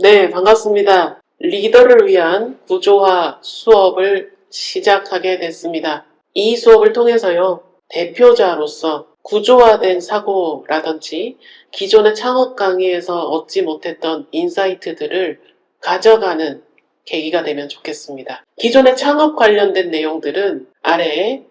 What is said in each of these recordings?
네, 반갑습니다. 리더를 위한 구조화 수업을 시작하게 됐습니다. 이 수업을 통해서요, 대표자로서 구조화된 사고라든지 기존의 창업 강의에서 얻지 못했던 인사이트들을 가져가는 계기가 되면 좋겠습니다. 기존의 창업 관련된 내용들은 아래에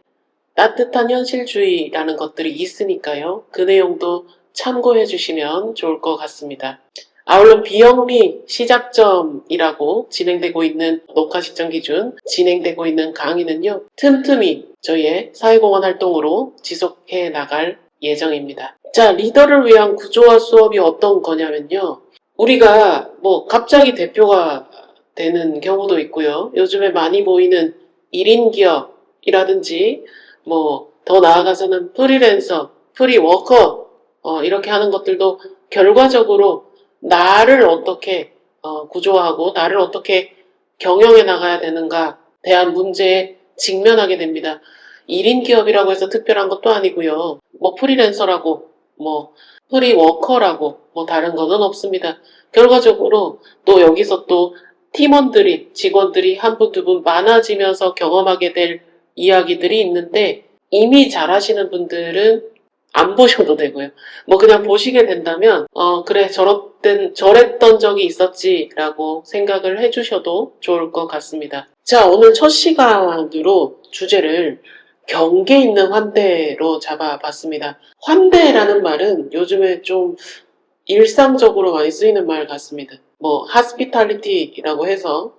따뜻한 현실주의라는 것들이 있으니까요. 그 내용도 참고해 주시면 좋을 것 같습니다. 아울러 비영리 시작점이라고 진행되고 있는 녹화 시점 기준 진행되고 있는 강의는요. 틈틈이 저희의 사회공헌 활동으로 지속해 나갈 예정입니다. 자, 리더를 위한 구조화 수업이 어떤 거냐면요. 우리가 갑자기 대표가 되는 경우도 있고요. 요즘에 많이 보이는 1인 기업이라든지 더 나아가서는 프리랜서, 프리워커 이렇게 하는 것들도 결과적으로 나를 어떻게 구조하고 나를 어떻게 경영해 나가야 되는가 대한 문제에 직면하게 됩니다. 1인 기업이라고 해서 특별한 것도 아니고요. 프리랜서라고 프리워커라고 다른 거는 없습니다. 결과적으로 또 여기서 또 팀원들이 직원들이 한 분 두 분 많아지면서 경험하게 될 이야기들이 있는데 이미 잘하시는 분들은 안 보셔도 되고요. 그냥 보시게 된다면 그래 저랬던 적이 있었지 라고 생각을 해주셔도 좋을 것 같습니다. 자, 오늘 첫 시간으로 주제를 경계 있는 환대로 잡아봤습니다. 환대라는 말은 요즘에 좀 일상적으로 많이 쓰이는 말 같습니다. 하스피탈리티라고 해서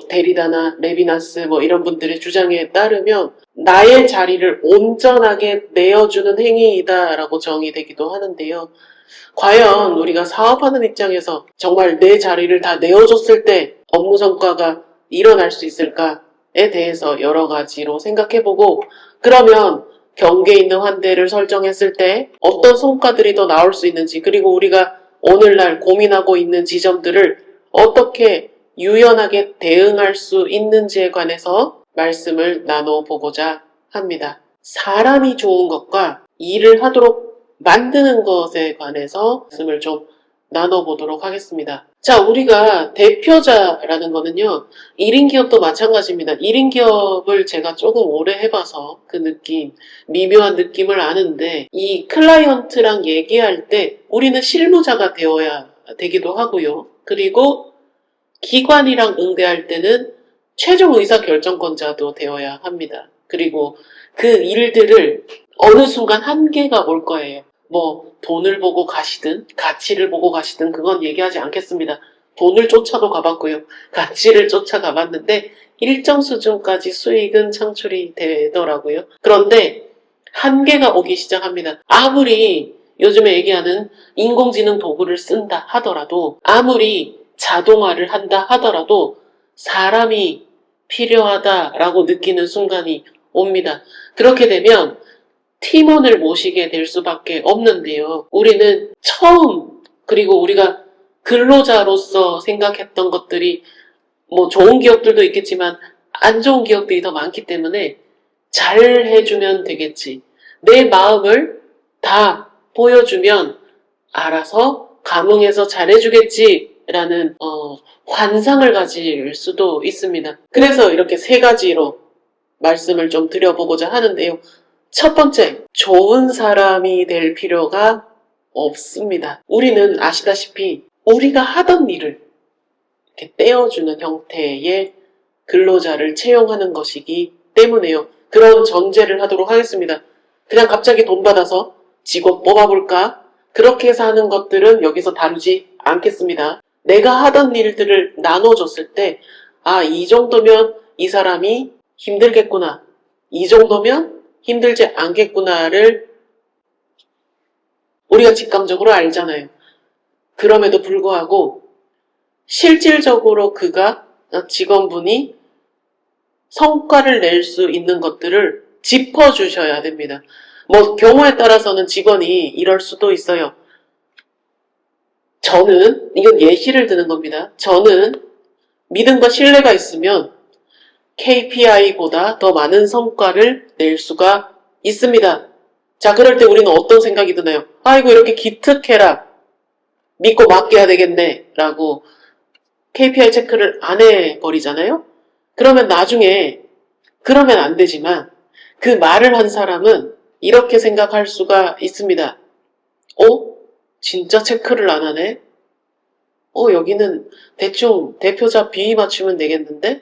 데리다나 레비나스 이런 분들의 주장에 따르면 나의 자리를 온전하게 내어주는 행위이다라고 정의되기도 하는데요. 과연 우리가 사업하는 입장에서 정말 내 자리를 다 내어줬을 때 업무 성과가 일어날 수 있을까에 대해서 여러 가지로 생각해보고 그러면 경계 있는 환대를 설정했을 때 어떤 성과들이 더 나올 수 있는지 그리고 우리가 오늘날 고민하고 있는 지점들을 어떻게 유연하게 대응할 수 있는지에 관해서 말씀을 나눠보고자 합니다. 사람이 좋은 것과 일을 하도록 만드는 것에 관해서 말씀을 좀 나눠보도록 하겠습니다. 자, 우리가 대표자라는 거는요. 1인 기업도 마찬가지입니다. 1인 기업을 제가 조금 오래 해봐서 그 느낌, 미묘한 느낌을 아는데 이 클라이언트랑 얘기할 때 우리는 실무자가 되어야 되기도 하고요. 그리고 기관이랑 응대할 때는 최종 의사결정권자도 되어야 합니다. 그리고 그 일들을 어느 순간 한계가 올 거예요. 돈을 보고 가시든 가치를 보고 가시든 그건 얘기하지 않겠습니다. 돈을 쫓아도 가봤고요. 가치를 쫓아가봤는데 일정 수준까지 수익은 창출이 되더라고요. 그런데 한계가 오기 시작합니다. 아무리 요즘에 얘기하는 인공지능 도구를 쓴다 하더라도 아무리 자동화를 한다 하더라도 사람이 필요하다라고 느끼는 순간이 옵니다. 그렇게 되면 팀원을 모시게 될 수밖에 없는데요. 우리는 처음 그리고 우리가 근로자로서 생각했던 것들이 좋은 기업들도 있겠지만 안 좋은 기업들이 더 많기 때문에 잘 해주면 되겠지. 내 마음을 다 보여주면 알아서 감흥해서 잘해주겠지라는 환상을 가질 수도 있습니다. 그래서 이렇게 세 가지로 말씀을 좀 드려보고자 하는데요. 첫 번째, 좋은 사람이 될 필요가 없습니다. 우리는 아시다시피 우리가 하던 일을 이렇게 떼어주는 형태의 근로자를 채용하는 것이기 때문에요. 그런 전제를 하도록 하겠습니다. 그냥 갑자기 돈 받아서 직원 뽑아볼까? 그렇게 해서 하는 것들은 여기서 다루지 않겠습니다. 내가 하던 일들을 나눠줬을 때, 이 정도면 이 사람이 힘들겠구나. 이 정도면 힘들지 않겠구나를 우리가 직감적으로 알잖아요. 그럼에도 불구하고 실질적으로 직원분이 성과를 낼 수 있는 것들을 짚어주셔야 됩니다. 경우에 따라서는 직원이 이럴 수도 있어요. 이건 예시를 드는 겁니다. 저는 믿음과 신뢰가 있으면 KPI보다 더 많은 성과를 낼 수가 있습니다. 자, 그럴 때 우리는 어떤 생각이 드나요? 아이고, 이렇게 기특해라. 믿고 맡겨야 되겠네. 라고 KPI 체크를 안 해버리잖아요? 그러면 나중에, 그러면 안 되지만, 그 말을 한 사람은 이렇게 생각할 수가 있습니다. 진짜 체크를 안 하네? 여기는 대충 대표자 비위 맞추면 되겠는데?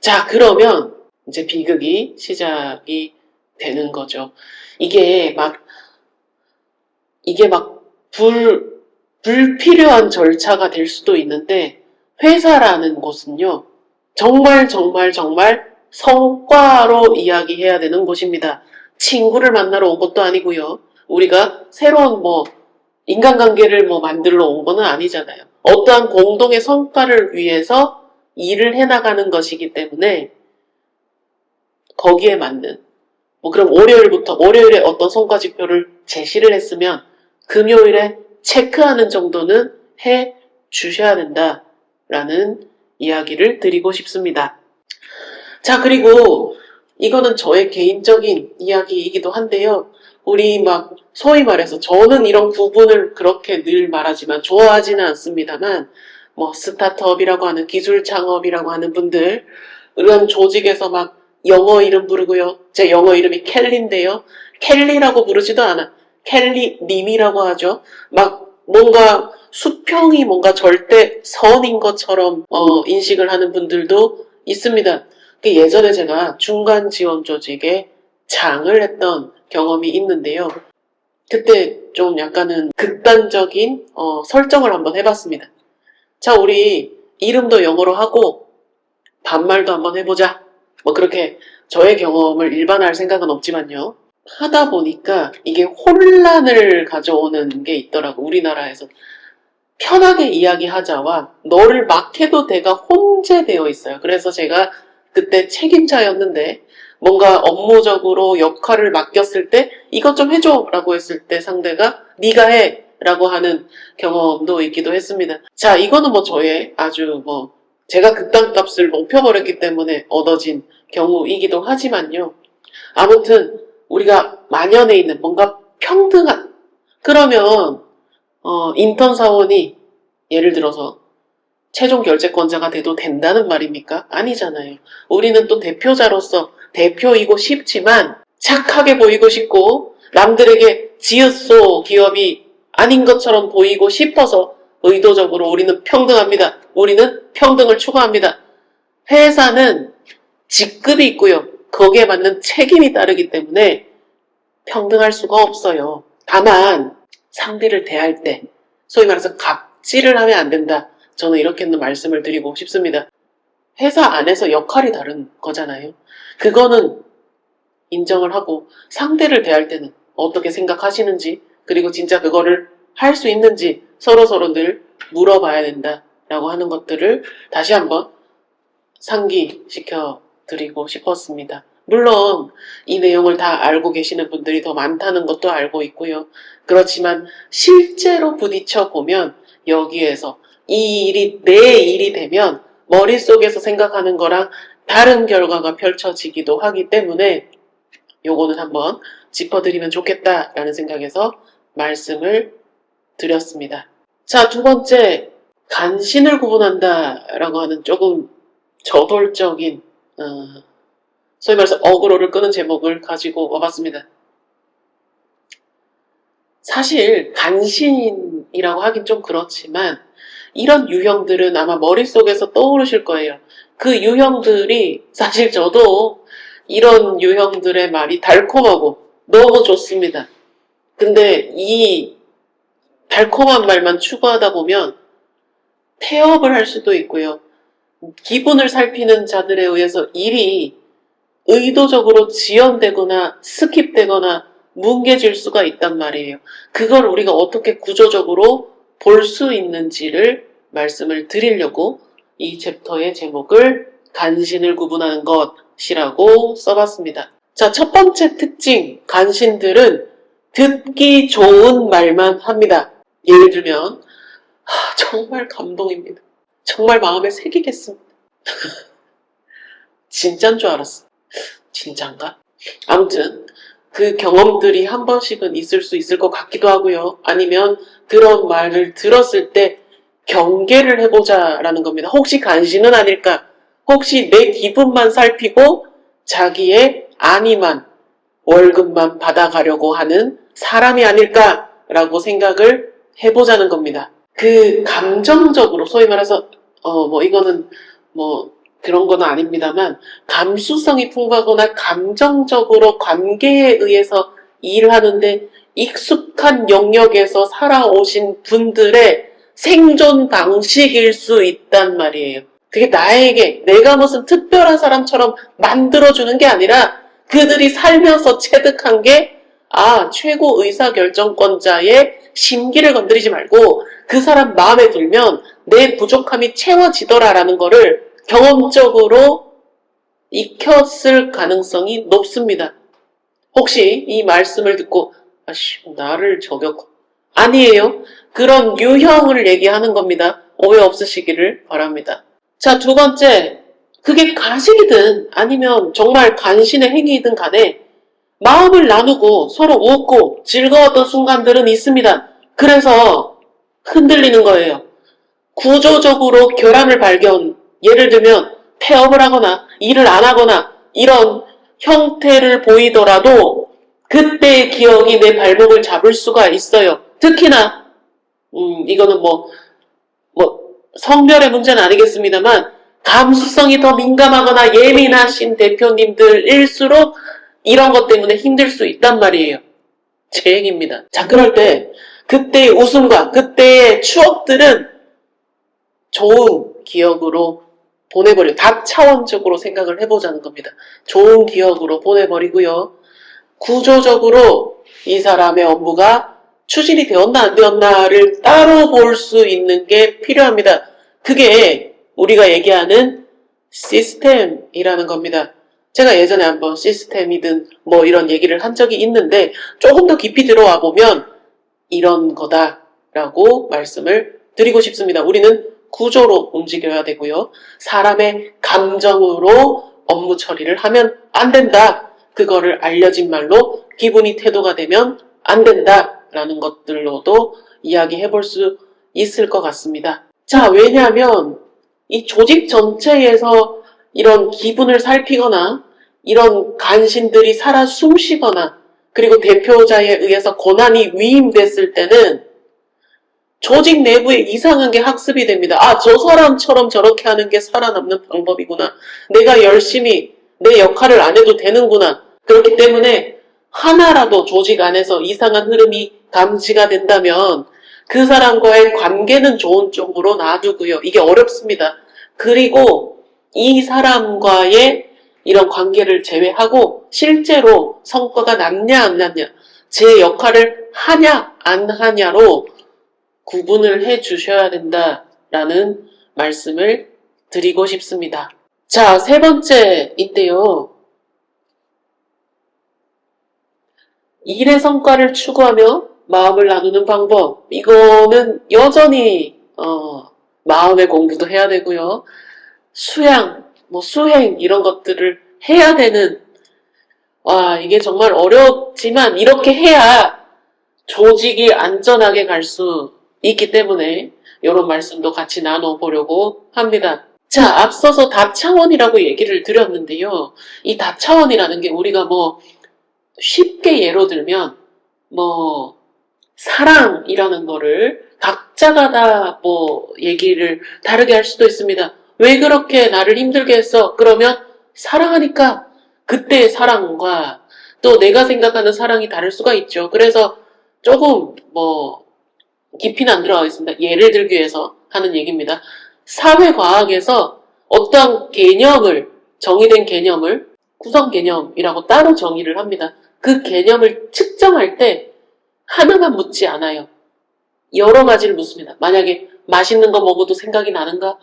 자, 그러면 이제 비극이 시작이 되는 거죠. 이게 막, 불필요한 절차가 될 수도 있는데, 회사라는 곳은요, 정말 정말 정말 성과로 이야기해야 되는 곳입니다. 친구를 만나러 온 것도 아니고요. 우리가 새로운 인간관계를 만들러 온 거는 아니잖아요. 어떠한 공동의 성과를 위해서 일을 해나가는 것이기 때문에 거기에 맞는 그럼 월요일에 어떤 성과 지표를 제시를 했으면 금요일에 체크하는 정도는 해 주셔야 된다라는 이야기를 드리고 싶습니다. 자, 그리고 이거는 저의 개인적인 이야기이기도 한데요. 우리 소위 말해서 저는 이런 구분을 그렇게 늘 말하지만 좋아하지는 않습니다만 스타트업이라고 하는 기술 창업이라고 하는 분들 이런 조직에서 영어 이름 부르고요. 제 영어 이름이 켈리인데요. 켈리라고 부르지도 않아. 켈리님이라고 하죠. 뭔가 수평이 뭔가 절대 선인 것처럼 인식을 하는 분들도 있습니다. 예전에 제가 중간 지원 조직에 장을 했던 경험이 있는데요. 그때 좀 약간은 극단적인 설정을 한번 해봤습니다. 자, 우리 이름도 영어로 하고 반말도 한번 해보자. 그렇게 저의 경험을 일반화할 생각은 없지만요. 하다 보니까 이게 혼란을 가져오는 게 있더라고. 우리나라에서 편하게 이야기하자와 너를 막 해도 돼가 혼재되어 있어요. 그래서 제가 그때 책임자였는데 뭔가 업무적으로 역할을 맡겼을 때 이것 좀 해줘 라고 했을 때 상대가 네가 해 라고 하는 경험도 있기도 했습니다. 자, 이거는 저의 아주 제가 극단값을 높여버렸기 때문에 얻어진 경우이기도 하지만요. 아무튼 우리가 만연해 있는 뭔가 평등한 그러면 인턴 사원이 예를 들어서 최종 결재권자가 돼도 된다는 말입니까? 아니잖아요. 우리는 또 대표자로서 대표이고 싶지만 착하게 보이고 싶고 남들에게 지읒소 기업이 아닌 것처럼 보이고 싶어서 의도적으로 우리는 평등합니다. 우리는 평등을 추구합니다. 회사는 직급이 있고요. 거기에 맞는 책임이 따르기 때문에 평등할 수가 없어요. 다만 상대를 대할 때 소위 말해서 갑질을 하면 안 된다. 저는 이렇게는 말씀을 드리고 싶습니다. 회사 안에서 역할이 다른 거잖아요. 그거는 인정을 하고 상대를 대할 때는 어떻게 생각하시는지 그리고 진짜 그거를 할 수 있는지 서로서로 늘 물어봐야 된다라고 하는 것들을 다시 한번 상기시켜 드리고 싶었습니다. 물론 이 내용을 다 알고 계시는 분들이 더 많다는 것도 알고 있고요. 그렇지만 실제로 부딪혀 보면 여기에서 이 일이 내 일이 되면 머릿속에서 생각하는 거랑 다른 결과가 펼쳐지기도 하기 때문에 요거는 한번 짚어드리면 좋겠다라는 생각에서 말씀을 드렸습니다. 자, 두 번째, 간신을 구분한다라고 하는 조금 저돌적인 소위 말해서 어그로를 끄는 제목을 가지고 와봤습니다. 사실 간신이라고 하긴 좀 그렇지만 이런 유형들은 아마 머릿속에서 떠오르실 거예요. 그 유형들이 사실 저도 이런 유형들의 말이 달콤하고 너무 좋습니다. 근데 이 달콤한 말만 추구하다 보면 태업을 할 수도 있고요. 기분을 살피는 자들에 의해서 일이 의도적으로 지연되거나 스킵되거나 뭉개질 수가 있단 말이에요. 그걸 우리가 어떻게 구조적으로 볼 수 있는지를 말씀을 드리려고 이 챕터의 제목을 간신을 구분하는 것이라고 써봤습니다. 자, 첫 번째 특징, 간신들은 듣기 좋은 말만 합니다. 예를 들면 정말 감동입니다. 정말 마음에 새기겠습니다. 진짠 줄 알았어. 진짠가? 아무튼 그 경험들이 한 번씩은 있을 수 있을 것 같기도 하고요. 아니면 그런 말을 들었을 때 경계를 해보자라는 겁니다. 혹시 간신은 아닐까? 혹시 내 기분만 살피고 자기의 안위만, 월급만 받아가려고 하는 사람이 아닐까라고 생각을 해보자는 겁니다. 그 감정적으로, 소위 말해서 이거는 그런 건 아닙니다만, 감수성이 풍부하거나 감정적으로 관계에 의해서 일을 하는데 익숙한 영역에서 살아오신 분들의 생존 방식일 수 있단 말이에요. 그게 나에게 내가 무슨 특별한 사람처럼 만들어주는 게 아니라 그들이 살면서 체득한 게 최고 의사결정권자의 심기를 건드리지 말고 그 사람 마음에 들면 내 부족함이 채워지더라라는 거를 경험적으로 익혔을 가능성이 높습니다. 혹시 이 말씀을 듣고 나를 저격 아니에요. 그런 유형을 얘기하는 겁니다. 오해 없으시기를 바랍니다. 자, 두 번째, 그게 가식이든 아니면 정말 간신의 행위이든 간에 마음을 나누고 서로 웃고 즐거웠던 순간들은 있습니다. 그래서 흔들리는 거예요. 구조적으로 결함을 발견, 예를 들면 폐업을 하거나 일을 안 하거나 이런 형태를 보이더라도 그때의 기억이 내 발목을 잡을 수가 있어요. 특히나 이거는 성별의 문제는 아니겠습니다만 감수성이 더 민감하거나 예민하신 대표님들일수록 이런 것 때문에 힘들 수 있단 말이에요. 제 얘기입니다. 자, 그럴 때 그때의 웃음과 그때의 추억들은 좋은 기억으로 보내버려. 다차원적으로 생각을 해보자는 겁니다. 좋은 기억으로 보내버리고요. 구조적으로 이 사람의 업무가 추진이 되었나 안 되었나를 따로 볼 수 있는 게 필요합니다. 그게 우리가 얘기하는 시스템이라는 겁니다. 제가 예전에 한번 시스템이든 이런 얘기를 한 적이 있는데 조금 더 깊이 들어와 보면 이런 거다라고 말씀을 드리고 싶습니다. 우리는 구조로 움직여야 되고요. 사람의 감정으로 업무 처리를 하면 안 된다. 그거를 알려진 말로 기분이 태도가 되면 안 된다라는 것들로도 이야기해 볼 수 있을 것 같습니다. 자, 왜냐하면 이 조직 전체에서 이런 기분을 살피거나 이런 간신들이 살아 숨쉬거나 그리고 대표자에 의해서 권한이 위임됐을 때는 조직 내부에 이상한 게 학습이 됩니다. 저 사람처럼 저렇게 하는 게 살아남는 방법이구나. 내가 열심히 내 역할을 안 해도 되는구나. 그렇기 때문에 하나라도 조직 안에서 이상한 흐름이 감지가 된다면 그 사람과의 관계는 좋은 쪽으로 놔두고요. 이게 어렵습니다. 그리고 이 사람과의 이런 관계를 제외하고 실제로 성과가 남냐 안 남냐, 제 역할을 하냐 안 하냐로 구분을 해 주셔야 된다라는 말씀을 드리고 싶습니다. 자, 세 번째인데요. 일의 성과를 추구하며 마음을 나누는 방법. 이거는 여전히 마음의 공부도 해야 되고요. 수양, 수행 이런 것들을 해야 되는 이게 정말 어렵지만 이렇게 해야 조직이 안전하게 갈 수 있기 때문에 이런 말씀도 같이 나눠보려고 합니다. 자, 앞서서 다차원이라고 얘기를 드렸는데요. 이 다차원이라는 게 우리가 쉽게 예로 들면 사랑이라는 거를 각자가 다 얘기를 다르게 할 수도 있습니다. 왜 그렇게 나를 힘들게 했어? 그러면 사랑하니까 그때의 사랑과 또 내가 생각하는 사랑이 다를 수가 있죠. 그래서 조금 깊이는 안 들어가겠습니다. 예를 들기 위해서 하는 얘기입니다. 사회과학에서 어떤 개념을, 정의된 개념을 구성 개념이라고 따로 정의를 합니다. 그 개념을 측정할 때 하나만 묻지 않아요. 여러 가지를 묻습니다. 만약에 맛있는 거 먹어도 생각이 나는가?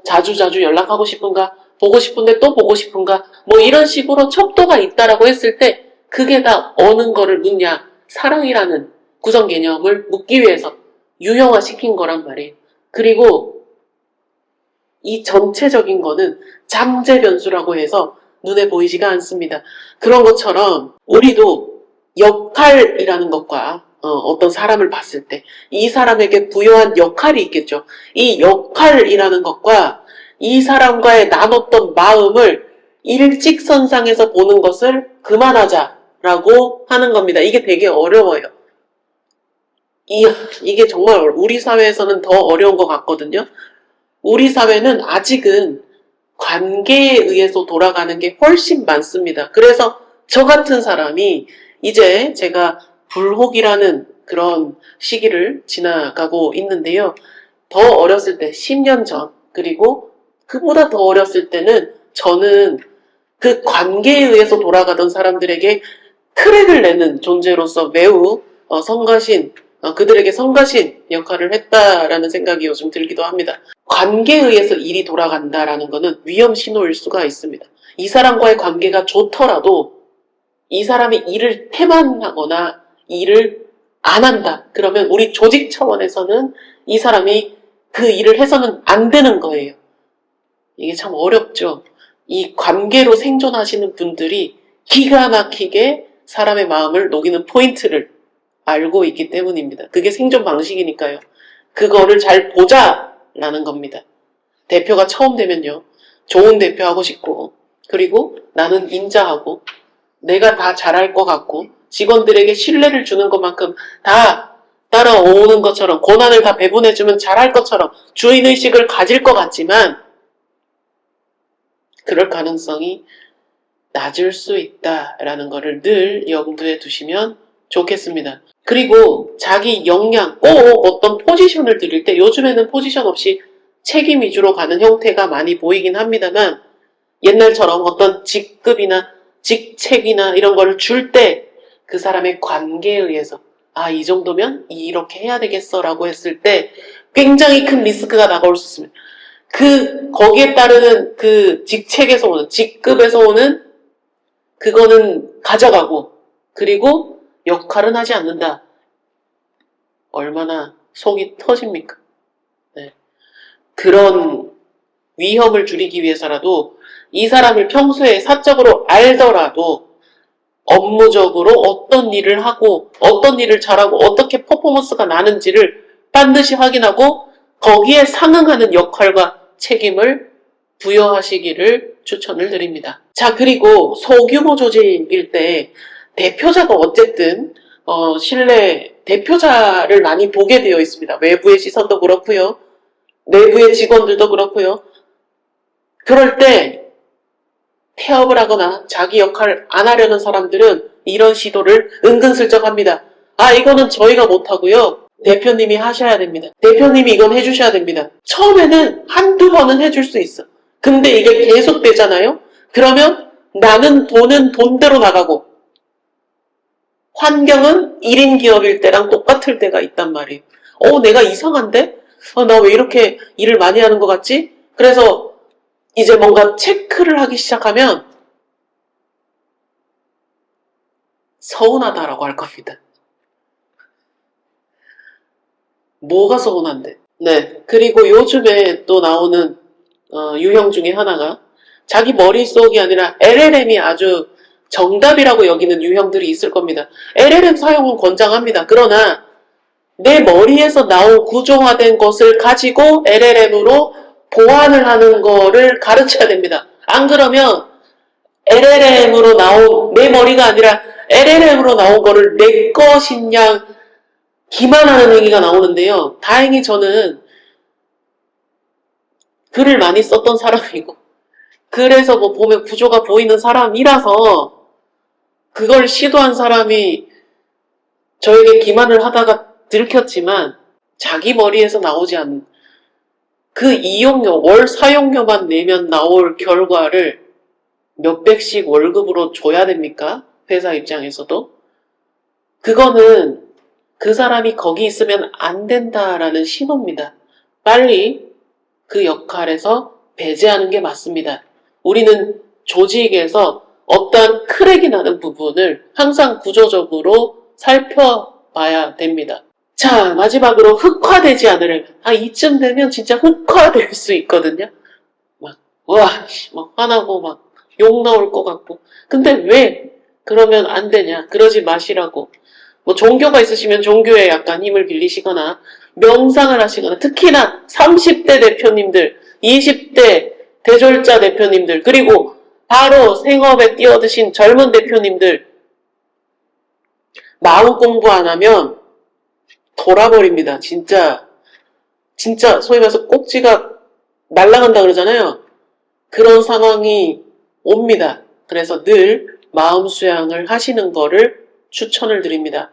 자주자주 연락하고 싶은가? 보고 싶은데 또 보고 싶은가? 이런 식으로 척도가 있다라고 했을 때 그게 다 어느 거를 묻냐? 사랑이라는 구성 개념을 묻기 위해서 유형화시킨 거란 말이에요. 그리고 이 전체적인 거는 잠재 변수라고 해서 눈에 보이지가 않습니다. 그런 것처럼 우리도 역할이라는 것과 어떤 사람을 봤을 때 이 사람에게 부여한 역할이 있겠죠. 이 역할이라는 것과 이 사람과의 나눴던 마음을 일직선상에서 보는 것을 그만하자라고 하는 겁니다. 이게 되게 어려워요. 이게 정말 우리 사회에서는 더 어려운 것 같거든요. 우리 사회는 아직은 관계에 의해서 돌아가는 게 훨씬 많습니다. 그래서 저 같은 사람이 이제 제가 불혹이라는 그런 시기를 지나가고 있는데요. 더 어렸을 때, 10년 전, 그리고 그보다 더 어렸을 때는 저는 그 관계에 의해서 돌아가던 사람들에게 크랙을 내는 존재로서 매우 성가신, 그들에게 성가신 역할을 했다라는 생각이 요즘 들기도 합니다. 관계에 의해서 일이 돌아간다라는 것은 위험 신호일 수가 있습니다. 이 사람과의 관계가 좋더라도 이 사람이 일을 태만하거나 일을 안 한다. 그러면 우리 조직 차원에서는 이 사람이 그 일을 해서는 안 되는 거예요. 이게 참 어렵죠. 이 관계로 생존하시는 분들이 기가 막히게 사람의 마음을 녹이는 포인트를 알고 있기 때문입니다. 그게 생존 방식이니까요. 그거를 잘 보자라는 겁니다. 대표가 처음 되면요. 좋은 대표 하고 싶고, 그리고 나는 인자하고, 내가 다 잘할 것 같고, 직원들에게 신뢰를 주는 것만큼 다 따라오는 것처럼, 고난을 다 배분해주면 잘할 것처럼 주인의식을 가질 것 같지만, 그럴 가능성이 낮을 수 있다라는 것을 늘 염두에 두시면 좋겠습니다. 그리고 자기 역량, 꼭 어떤 포지션을 드릴 때 요즘에는 포지션 없이 책임 위주로 가는 형태가 많이 보이긴 합니다만 옛날처럼 어떤 직급이나 직책이나 이런 거를 줄 때 그 사람의 관계에 의해서 이 정도면 이렇게 해야 되겠어 라고 했을 때 굉장히 큰 리스크가 다가올 수 있습니다. 거기에 따르는 그 직책에서 오는, 직급에서 오는 그거는 가져가고 그리고 역할은 하지 않는다. 얼마나 속이 터집니까? 네. 그런 위험을 줄이기 위해서라도 이 사람을 평소에 사적으로 알더라도 업무적으로 어떤 일을 하고 어떤 일을 잘하고 어떻게 퍼포먼스가 나는지를 반드시 확인하고 거기에 상응하는 역할과 책임을 부여하시기를 추천을 드립니다. 자, 그리고 소규모 조직일 때 대표자가 어쨌든 대표자를 많이 보게 되어 있습니다. 외부의 시선도 그렇고요. 내부의 직원들도 그렇고요. 그럴 때 태업을 하거나 자기 역할을 안 하려는 사람들은 이런 시도를 은근슬쩍 합니다. 이거는 저희가 못하고요. 대표님이 하셔야 됩니다. 대표님이 이건 해주셔야 됩니다. 처음에는 한두 번은 해줄 수 있어. 근데 이게 계속 되잖아요? 그러면 나는 돈은 돈대로 나가고 환경은 1인 기업일 때랑 똑같을 때가 있단 말이에요. 내가 이상한데? 나 왜 이렇게 일을 많이 하는 것 같지? 그래서 이제 뭔가 체크를 하기 시작하면 서운하다라고 할 겁니다. 뭐가 서운한데? 네. 그리고 요즘에 또 나오는 유형 중에 하나가 자기 머릿속이 아니라 LLM이 아주 정답이라고 여기는 유형들이 있을 겁니다. LLM 사용은 권장합니다. 그러나 내 머리에서 나온 구조화된 것을 가지고 LLM으로 보완을 하는 거를 가르쳐야 됩니다. 안 그러면 LLM으로 나온 내 머리가 아니라 LLM으로 나온 거를 내 것인 양 기만하는 얘기가 나오는데요. 다행히 저는 글을 많이 썼던 사람이고 그래서 뭐 보면 구조가 보이는 사람이라서 그걸 시도한 사람이 저에게 기만을 하다가 들켰지만 자기 머리에서 나오지 않는 그 이용료, 월 사용료만 내면 나올 결과를 몇백씩 월급으로 줘야 됩니까? 회사 입장에서도. 그거는 그 사람이 거기 있으면 안 된다라는 신호입니다. 빨리 그 역할에서 배제하는 게 맞습니다. 우리는 조직에서 어떠한 크랙이 나는 부분을 항상 구조적으로 살펴봐야 됩니다. 자, 마지막으로 흑화되지 않으려면 이쯤 되면 진짜 흑화될 수 있거든요. 막 화나고 막 욕 나올 것 같고 근데 왜 그러면 안 되냐? 그러지 마시라고 뭐 종교가 있으시면 종교에 약간 힘을 빌리시거나 명상을 하시거나 특히나 30대 대표님들, 20대 대졸자 대표님들 그리고 바로 생업에 뛰어드신 젊은 대표님들 마음 공부 안 하면 돌아버립니다. 진짜 소위 말해서 꼭지가 날아간다 그러잖아요. 그런 상황이 옵니다. 그래서 늘 마음 수양을 하시는 거를 추천을 드립니다.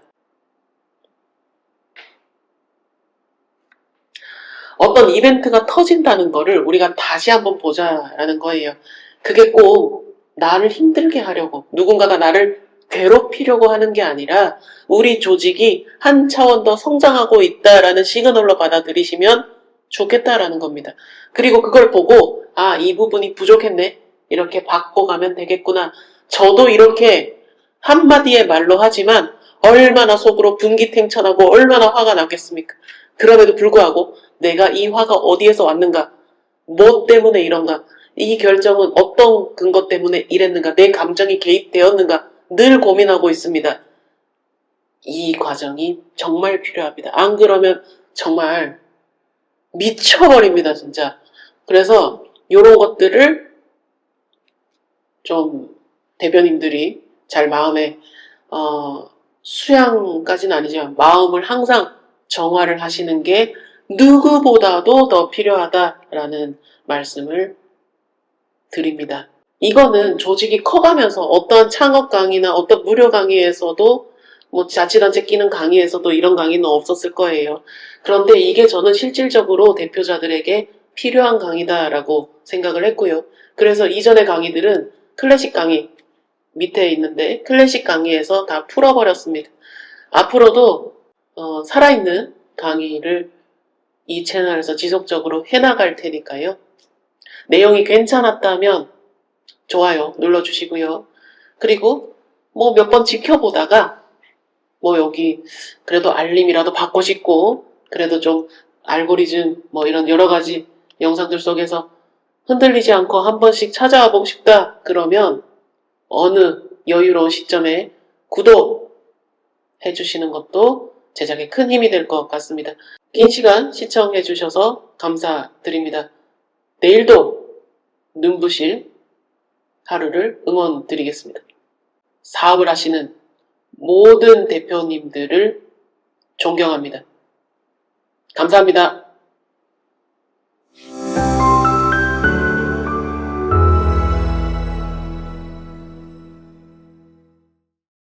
어떤 이벤트가 터진다는 거를 우리가 다시 한번 보자라는 거예요. 그게 꼭 나를 힘들게 하려고, 누군가가 나를 괴롭히려고 하는 게 아니라 우리 조직이 한 차원 더 성장하고 있다라는 시그널로 받아들이시면 좋겠다라는 겁니다. 그리고 그걸 보고 이 부분이 부족했네. 이렇게 바꿔가면 되겠구나. 저도 이렇게 한마디의 말로 하지만 얼마나 속으로 분기탱천하고 얼마나 화가 났겠습니까? 그럼에도 불구하고 내가 이 화가 어디에서 왔는가? 뭐 때문에 이런가? 이 결정은 어떤 근거 때문에 이랬는가? 내 감정이 개입되었는가? 늘 고민하고 있습니다. 이 과정이 정말 필요합니다. 안 그러면 정말 미쳐버립니다, 진짜. 그래서 이런 것들을 좀 대변인들이 잘 마음에 수양까지는 아니지만 마음을 항상 정화를 하시는 게 누구보다도 더 필요하다라는 말씀을 드립니다. 이거는 조직이 커가면서 어떤 창업 강의나 어떤 무료 강의에서도 뭐 자치단체 끼는 강의에서도 이런 강의는 없었을 거예요. 그런데 이게 저는 실질적으로 대표자들에게 필요한 강의다라고 생각을 했고요. 그래서 이전의 강의들은 클래식 강의 밑에 있는데 클래식 강의에서 다 풀어버렸습니다. 앞으로도 살아있는 강의를 이 채널에서 지속적으로 해나갈 테니까요. 내용이 괜찮았다면 좋아요 눌러주시고요. 그리고 뭐 몇 번 지켜보다가 뭐 여기 그래도 알림이라도 받고 싶고 그래도 좀 알고리즘 뭐 이런 여러 가지 영상들 속에서 흔들리지 않고 한 번씩 찾아와 보고 싶다 그러면 어느 여유로운 시점에 구독해 주시는 것도 제작에 큰 힘이 될 것 같습니다. 긴 시간 시청해 주셔서 감사드립니다. 내일도 눈부실 하루를 응원드리겠습니다. 사업을 하시는 모든 대표님들을 존경합니다. 감사합니다.